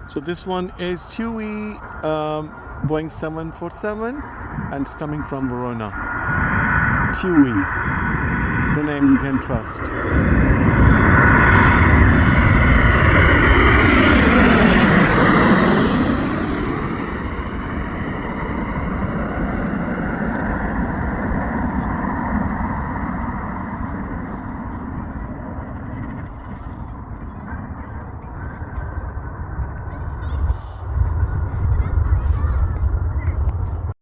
So this one is TUI Boeing 747 and it's coming from Verona. TUI, the name you can trust.